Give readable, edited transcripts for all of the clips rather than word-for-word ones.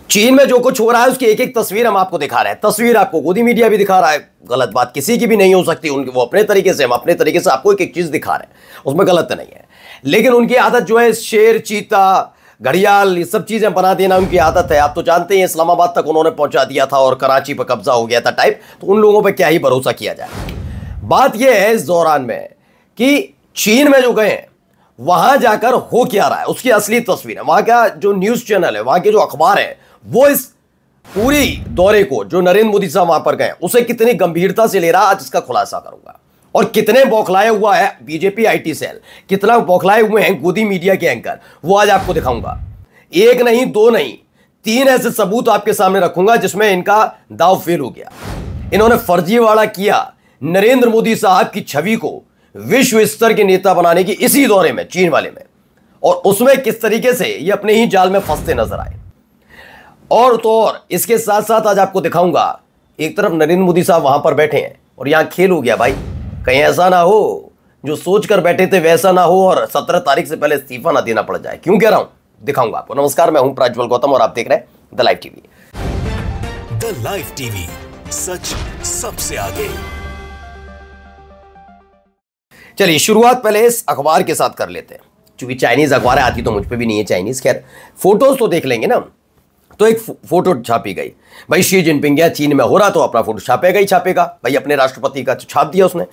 चीन में जो कुछ हो रहा है उसकी एक एक तस्वीर हम आपको दिखा रहे हैं। तस्वीर आपको गोदी मीडिया भी दिखा रहा है। गलत बात किसी की भी नहीं हो सकती, उनके वो अपने तरीके से, हम अपने तरीके से आपको एक एक चीज दिखा रहे हैं, उसमें गलत नहीं है। लेकिन उनकी आदत जो है शेर, चीता, घड़ियाल, ये सब चीजें बना देना उनकी आदत है। आप तो जानते हैं इस्लामाबाद तक उन्होंने पहुंचा दिया था और कराची पर कब्जा हो गया था टाइप, तो उन लोगों पर क्या ही भरोसा किया जाए। बात यह है इस दौरान में कि चीन में जो गए हैं वहां जाकर हो क्या रहा है उसकी असली तस्वीर है। वहां का जो न्यूज चैनल है, वहां के जो अखबार है, वो इस पूरी दौरे को जो नरेंद्र मोदी साहब वहां पर गए उसे कितनी गंभीरता से ले रहा, आज इसका खुलासा करूंगा। और कितने बौखलाए हुआ है बीजेपी आईटी सेल, कितना बौखलाए हुए हैं गोदी मीडिया के एंकर, वो आज आपको दिखाऊंगा। एक नहीं, दो नहीं, तीन ऐसे सबूत आपके सामने रखूंगा जिसमें इनका दाव फेल हो गया। इन्होंने फर्जीवाड़ा किया नरेंद्र मोदी साहब की छवि को विश्व स्तर के नेता बनाने की इसी दौरे में, चीन वाले में, और उसमें किस तरीके से ये अपने ही जाल में फंसते नजर आए। और तो और इसके साथ साथ आज आपको दिखाऊंगा, एक तरफ नरेंद्र मोदी साहब वहां पर बैठे हैं और यहां खेल हो गया भाई। कहीं ऐसा ना हो जो सोच कर बैठे थे वैसा ना हो और 17 तारीख से पहले इस्तीफा ना देना पड़ जाए। क्यों कह रहा हूं, दिखाऊंगा आपको। नमस्कार, मैं हूं प्रज्वल गौतम और आप देख रहे हैं the live TV. The live TV, सच सबसे आगे। चलिए शुरुआत पहले इस अखबार के साथ कर लेते हैं, क्योंकि चाइनीज अखबारें आती तो मुझ पे भी नहीं है चाइनीज। खैर फोटोज तो देख लेंगे ना। तो एक फोटो छापी गई भाई, शी जिनपिंग या चीन में हो रहा तो अपना फोटो छापेगा ही छापेगा भाई, अपने राष्ट्रपति का छाप दिया उसने।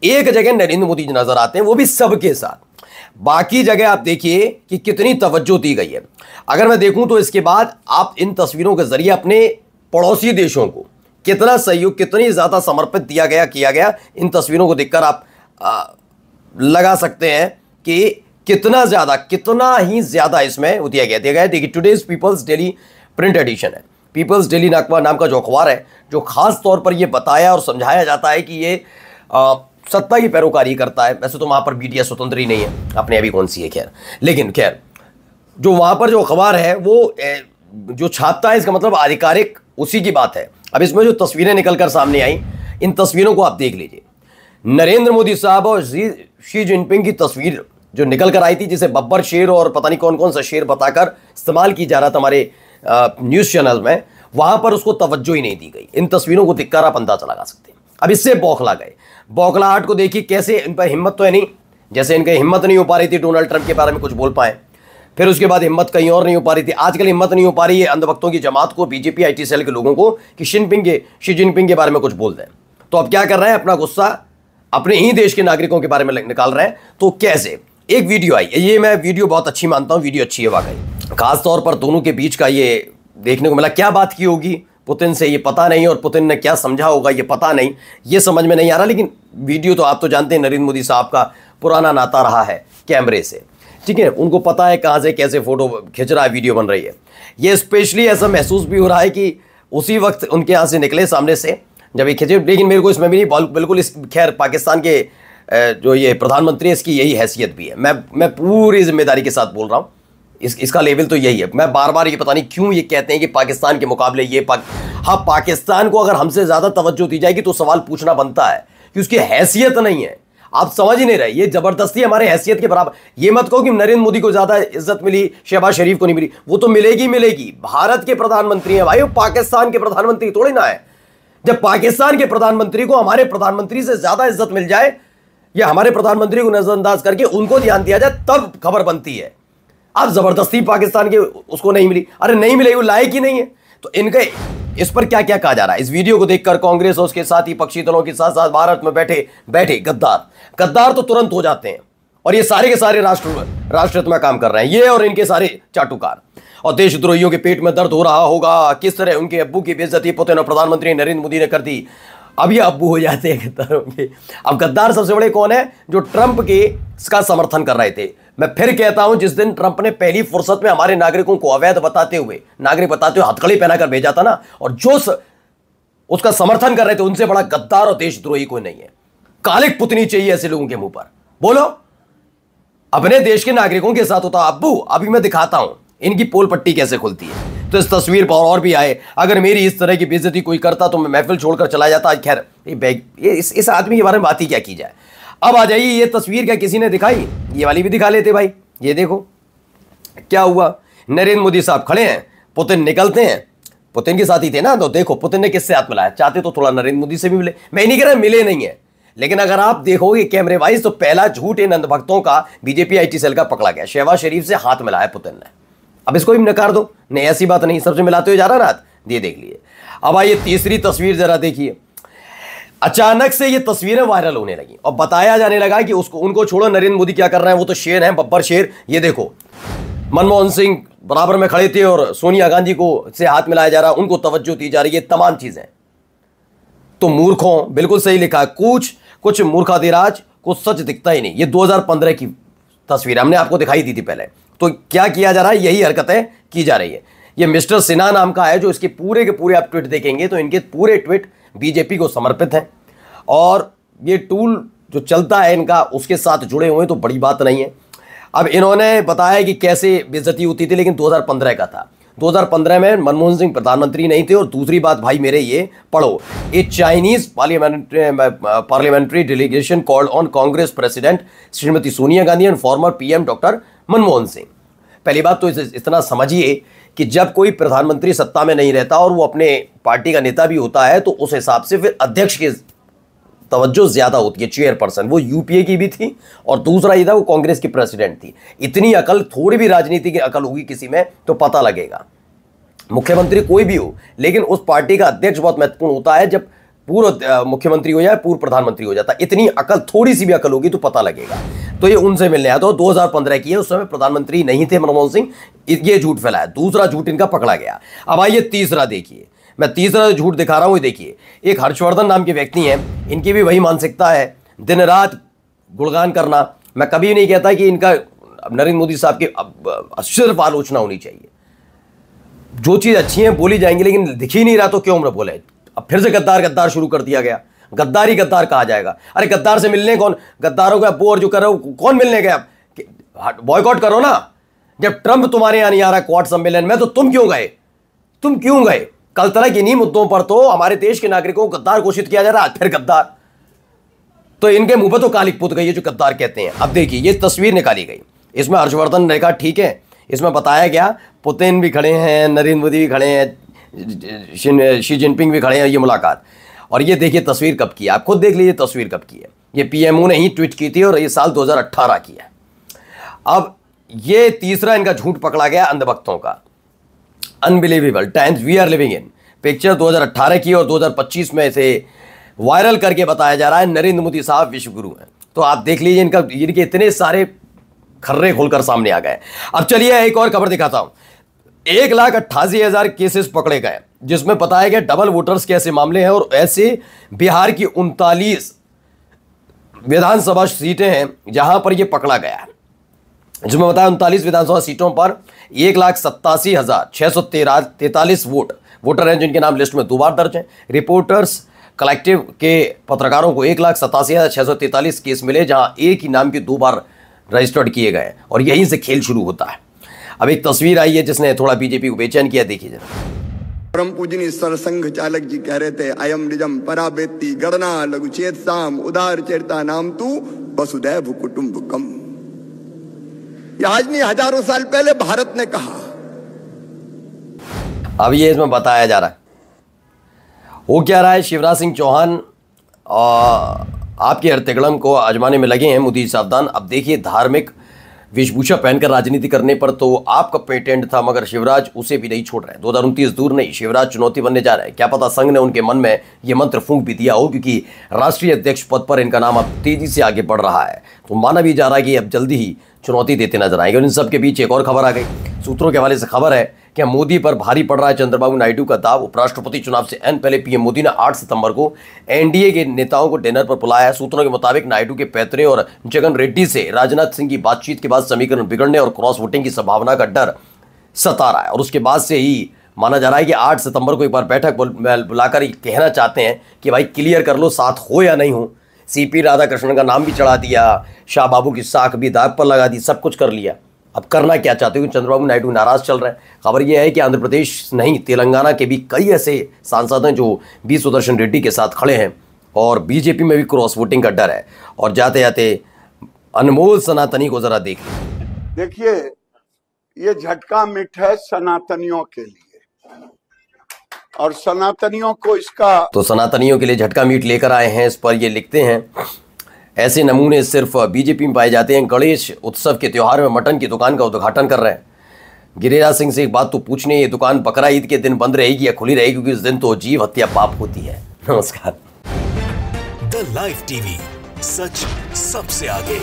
एक जगह नरेंद्र मोदी जी नजर आते हैं, वो भी सबके साथ। बाकी जगह आप देखिए कि कितनी तवज्जो दी गई है। अगर मैं देखूं तो इसके बाद आप इन तस्वीरों के जरिए अपने पड़ोसी देशों को कितना सहयोग, कितनी ज्यादा समर्पित किया गया, इन तस्वीरों को देखकर आप लगा सकते हैं कि कितना ही ज्यादा इसमें दिया गया है। देखिए today's People's Daily print edition है, पीपल्स डेली नाम का जो अखबार है, जो खास तौर पर यह बताया और समझाया जाता है कि ये सत्ता की पैरोकारी करता है। वैसे तो वहां पर मीडिया स्वतंत्र ही नहीं है, अपने अभी कौन सी है खैर, लेकिन खैर जो वहां पर जो अखबार है वो जो छापता है, इसका मतलब आधिकारिक उसी की बात है। अब इसमें जो तस्वीरें निकलकर सामने आई, इन तस्वीरों को आप देख लीजिए। नरेंद्र मोदी साहब और शी जिनपिंग की तस्वीर जो निकल कर आई थी, जिसे बब्बर शेर और पता नहीं कौन कौन सा शेर बताकर इस्तेमाल की जा रहा था हमारे न्यूज़ चैनल में, वहां पर उसको तवज्जो ही नहीं दी गई। इन तस्वीरों को देखकर आप अंदाजा लगा सकते हैं। अब इससे बौखला गए। बौखलाहट को देखिए कैसे, इन पर हिम्मत तो है नहीं, जैसे इनकी हिम्मत नहीं हो पा रही थी डोनाल्ड ट्रंप के बारे में कुछ बोल पाए, फिर उसके बाद हिम्मत कहीं और नहीं हो पा रही थी। आजकल हिम्मत नहीं हो पा रही है अंधभक्तों की जमात को, बीजेपी आईटी सेल के लोगों को, कि शी जिनपिंग के बारे में कुछ बोल दें। तो अब क्या कर रहे हैं, अपना गुस्सा अपने ही देश के नागरिकों के बारे में निकाल रहे हैं। तो कैसे, एक वीडियो आई, ये मैं वीडियो बहुत अच्छी मानता हूं, वीडियो अच्छी है वाकई। खास तौर पर दोनों के बीच का ये देखने को मिला। क्या बात की होगी पुतिन से ये पता नहीं, और पुतिन ने क्या समझा होगा ये पता नहीं, ये समझ में नहीं आ रहा। लेकिन वीडियो तो आप तो जानते हैं, नरेंद्र मोदी साहब का पुराना नाता रहा है कैमरे से, ठीक है, उनको पता है कहाँ से कैसे फोटो खिंच रहा है, वीडियो बन रही है। ये स्पेशली ऐसा महसूस भी हो रहा है कि उसी वक्त उनके यहाँ से निकले सामने से जब ये खिंचे। लेकिन मेरे को इसमें भी नहीं बिल्कुल, इस खैर पाकिस्तान के जो ये प्रधानमंत्री है, इसकी यही हैसियत भी है। मैं पूरी जिम्मेदारी के साथ बोल रहा हूँ, इसका लेवल तो यही है। मैं बार बार ये पता नहीं क्यों ये कहते हैं कि पाकिस्तान के मुकाबले ये हाँ, पाकिस्तान को अगर हमसे ज़्यादा तवज्जो दी जाएगी तो सवाल पूछना बनता है कि उसकी हैसियत नहीं है। आप समझ ही नहीं रहे, ये ज़बरदस्ती हमारे हैसियत के बराबर। ये मत कहो कि नरेंद्र मोदी को ज़्यादा इज्जत मिली, शहबाज शरीफ को नहीं मिली, वो तो मिलेगी। भारत के प्रधानमंत्री हैं भाई, वो पाकिस्तान के प्रधानमंत्री थोड़ी ना है। जब पाकिस्तान के प्रधानमंत्री को हमारे प्रधानमंत्री से ज़्यादा इज्जत मिल जाए, या हमारे प्रधानमंत्री को नजरअंदाज करके उनको ध्यान दिया जाए, तब खबर बनती है। अब जबरदस्ती पाकिस्तान के उसको नहीं मिली, अरे नहीं मिलेगी, वो लायक ही नहीं है। तो इनके इस पर क्या क्या कहा जा रहा है, इस वीडियो को देखकर कांग्रेस और उसके साथ ही पक्षी दलों के साथ साथ भारत में बैठे गद्दार तो तुरंत हो जाते हैं। और ये सारे के सारे राष्ट्रहित में काम कर रहे हैं, ये और इनके सारे चाटुकार। और देशद्रोहियों के पेट में दर्द हो रहा होगा, किस तरह उनके अब्बू की बेइज्जती पुतिन और प्रधानमंत्री नरेंद्र मोदी ने कर दी। अब ये अब्बू हो जाते हैं गद्दारों के। अब गद्दार सबसे बड़े कौन है, जो ट्रंप के इसका समर्थन कर रहे थे। मैं फिर कहता हूं, जिस दिन ट्रंप ने पहली फुर्सत में हमारे नागरिकों को अवैध बताते हुए हथकड़ी पहनाकर भेजा था ना, और जो उसका समर्थन कर रहे थे, उनसे बड़ा गद्दार और देशद्रोही कोई नहीं है। कालिक पुतनी चाहिए ऐसे लोगों के मुंह पर। बोलो, अपने देश के नागरिकों के साथ होता अब्बू। अभी मैं दिखाता हूं इनकी पोल पट्टी कैसे खुलती है। तो इस तस्वीर पर और भी आए, अगर मेरी इस तरह की बेइज्जती कोई करता तो मैं महफिल छोड़कर चला जाता। खैर इस आदमी के बारे में बात ही क्या की जाए। अब आ जाइए, ये तस्वीर क्या किसी ने दिखाई, ये वाली भी दिखा लेते भाई। ये देखो क्या हुआ, नरेंद्र मोदी साहब खड़े हैं, पुतिन निकलते हैं, पुतिन के साथ ही थे ना, तो देखो पुतिन ने किससे हाथ मिलाया, चाहते तो थोड़ा नरेंद्र मोदी से भी मिले, मैं नहीं कह रहा मिले नहीं है, लेकिन अगर आप देखोगे कैमरे वाइज तो पहला झूठ इन अंधभक्तों का बीजेपी आईटी सेल का पकड़ा गया, शहबाज शरीफ से हाथ मिलाया पुतिन ने। अब इसको भी नकार दो, नहीं ऐसी बात नहीं, सबसे मिलाते हुए जा रहा ना हाथ, ये देख लिए। अब आइए तीसरी तस्वीर जरा देखिए। अचानक से ये तस्वीरें वायरल होने लगी और बताया जाने लगा कि उसको उनको छोड़ो, नरेंद्र मोदी क्या कर रहे हैं, वो तो शेर हैं, बब्बर शेर। ये देखो मनमोहन सिंह बराबर में खड़े थे और सोनिया गांधी को से हाथ मिलाया जा रहा, उनको तवज्जो दी जा रही है, तमाम चीजें। तो मूर्खों, बिल्कुल सही लिखा है, कुछ मूर्खाधिराज को सच दिखता ही नहीं। ये 2015 की तस्वीर हमने आपको दिखाई दी थी पहले। तो क्या किया जा रहा है, यही हरकतें की जा रही है। ये मिस्टर सिन्हा नाम का है जो इसके पूरे के पूरे आप ट्वीट देखेंगे तो इनके पूरे ट्वीट बीजेपी को समर्पित हैं और ये टूल जो चलता है इनका उसके साथ जुड़े हुए, तो बड़ी बात नहीं है। अब इन्होंने बताया कि कैसे बेइज्जती होती थी, लेकिन 2015 का था। 2015 में मनमोहन सिंह प्रधानमंत्री नहीं थे। और दूसरी बात भाई मेरे, ये पढ़ो, a Chinese parliamentary delegation called on Congress president Shrimati Sonia Gandhi and former PM doctor Manmohan Singh. पहली बात तो इतना समझिए कि जब कोई प्रधानमंत्री सत्ता में नहीं रहता और वो अपने पार्टी का नेता भी होता है तो उस हिसाब से फिर अध्यक्ष की तवज्जो ज्यादा होती है, चेयरपर्सन। वो यूपीए की भी थी और दूसरा ये था वो कांग्रेस की प्रेसिडेंट थी। इतनी अकल, थोड़ी भी राजनीति की अकल होगी किसी में तो पता लगेगा। मुख्यमंत्री कोई भी हो, लेकिन उस पार्टी का अध्यक्ष बहुत महत्वपूर्ण होता है। जब पूर्व मुख्यमंत्री हो जाए, पूर्व प्रधानमंत्री हो जाता है, इतनी अकल, थोड़ी सी भी अकल होगी तो पता लगेगा। तो ये उनसे मिलने आया। तो 2015 की है, उस समय प्रधानमंत्री नहीं थे मनमोहन सिंह, ये झूठ फैलाया। दूसरा झूठ इनका पकड़ा गया। अब आइए तीसरा देखिए, मैं तीसरा झूठ दिखा रहा हूं, ये देखिए। एक हर्षवर्धन नाम के व्यक्ति हैं, इनकी भी वही मानसिकता है, दिन रात गुणगान करना। मैं कभी नहीं कहता कि इनका नरेंद्र मोदी साहब की सिर्फ आलोचना होनी चाहिए, जो चीज अच्छी है बोली जाएंगी, लेकिन दिख ही नहीं रहा तो क्यों हम बोले। अब फिर से गद्दार गद्दार शुरू कर दिया गया, गद्दारी गद्दार कहा जाएगा। अरे गद्दार से मिलने कौन, गद्दारों का अब्बू और जो कर रहे हो कौन मिलने गया, बॉयकॉट करो ना। जब ट्रंप तुम्हारे यहां नहीं आ रहा क्वाड सम्मेलन में तो तुम क्यों गए, तुम क्यों गए। कल तरह किन्हीं मुद्दों पर तो हमारे देश के नागरिकों को गद्दार घोषित किया जा रहा है, फिर गद्दार। तो इनके मुंह पर तो कालिक पुत गई है जो गद्दार कहते हैं। अब देखिए ये तस्वीर निकाली गई, इसमें हर्षवर्धन ने कहा ठीक है, इसमें बताया गया पुतिन भी खड़े हैं, नरेंद्र मोदी भी खड़े हैं, शी जिनपिंग भी खड़े हैं, ये मुलाकात। और ये देखिए तस्वीर कब की है, आप खुद देख लीजिए तस्वीर कब की है। ये पीएमओ ने ही ट्वीट की थी और ये साल 2018 की है। अब ये तीसरा इनका झूठ पकड़ा गया अंधभक्तों का। Unbelievable times we are living in, picture 2018 की और 2025 में इसे वायरल करके बताया जा रहा है नरेंद्र मोदी साहब विश्व गुरु हैं। तो आप देख लीजिए इनके इतने सारे खर्रे खोलकर सामने आ गए। अब चलिए एक और खबर दिखाता हूं। 1,88,000 केसेस पकड़े गए, जिसमें बताया गया डबल वोटर्स के ऐसे मामले हैं और ऐसे बिहार की 39 विधानसभा सीटें हैं जहां पर यह पकड़ा गया है, जिसमें बताया 39 विधानसभा सीटों पर 1,87,643 वोटर हैं जिनके नाम लिस्ट में 2 बार दर्ज हैं। रिपोर्टर्स कलेक्टिव के पत्रकारों को 1,87,643 केस मिले जहां एक ही नाम के 2 बार रजिस्टर्ड किए गए और यहीं से खेल शुरू होता है। अब एक तस्वीर आई है जिसने थोड़ा बीजेपी को बेचैन किया, देखिए जरा। परम पूजनीय सरसंघ चालक जी कह रहे थे, अयम निजम पराबेत्ति गणना लघुचेत साम उदार चेता नाम तू वसुदैव कुटुंबकम। आज नहीं, हजारों साल पहले भारत ने कहा। अब ये इसमें बताया जा रहा है, वो क्या रहा है, शिवराज सिंह चौहान आपके हरतिगड़म को आजमाने में लगे हैं, मोदी सावधान। अब देखिए धार्मिक वेशभूषा पहनकर राजनीति करने पर तो आपका पेटेंट था, मगर शिवराज उसे भी नहीं छोड़ रहे हैं। 2029 दूर नहीं, शिवराज चुनौती बनने जा रहे हैं। क्या पता संघ ने उनके मन में ये मंत्र फूंक भी दिया हो, क्योंकि राष्ट्रीय अध्यक्ष पद पर इनका नाम अब तेजी से आगे बढ़ रहा है। तो माना भी जा रहा है कि अब जल्दी ही चुनौती देते नजर आएंगे। और इन सबके बीच एक और खबर आ गई, सूत्रों के हवाले से खबर है कि मोदी पर भारी पड़ रहा है चंद्रबाबू नायडू का दाव। उपराष्ट्रपति चुनाव से एन पहले पीएम मोदी ने 8 सितंबर को एनडीए के नेताओं को डिनर पर बुलाया है। सूत्रों के मुताबिक नायडू के पैतरे और जगन रेड्डी से राजनाथ सिंह की बातचीत के बाद समीकरण बिगड़ने और क्रॉस वोटिंग की संभावना का डर सता रहा है। और उसके बाद से ही माना जा रहा है कि 8 सितंबर को एक बार बैठक बुलाकर कहना चाहते हैं कि भाई क्लियर कर लो, साथ हो या नहीं हो। सीपी राधाकृष्णन का नाम भी चढ़ा दिया, शाह बाबू की साख भी दाग पर लगा दी, सब कुछ कर लिया। अब करना क्या चाहते हो, चंद्रबाबू नायडू नाराज चल रहे हैं। खबर यह है कि आंध्र प्रदेश नहीं, तेलंगाना के भी कई ऐसे सांसद हैं जो बी सुदर्शन रेड्डी के साथ खड़े हैं और बीजेपी में भी क्रॉस वोटिंग का डर है। और जाते जाते अनमोल सनातनी को जरा देखिए। देखिए, ये झटका मिट है सनातनियों के लिए, और सनातनियों को इसका तो सनातनियों के लिए झटका मीट लेकर आए हैं। इस पर ये लिखते हैं, ऐसे नमूने सिर्फ बीजेपी में पाए जाते हैं। गणेश उत्सव के त्योहार में मटन की दुकान का उद्घाटन कर रहे हैं। गिरिराज सिंह से एक बात तो पूछने, ये दुकान बकरा ईद के दिन बंद रहेगी या खुली रहेगी, क्योंकि इस दिन तो जीव हत्या पाप होती है। नमस्कार। द लाइव टीवी, सच सबसे आगे।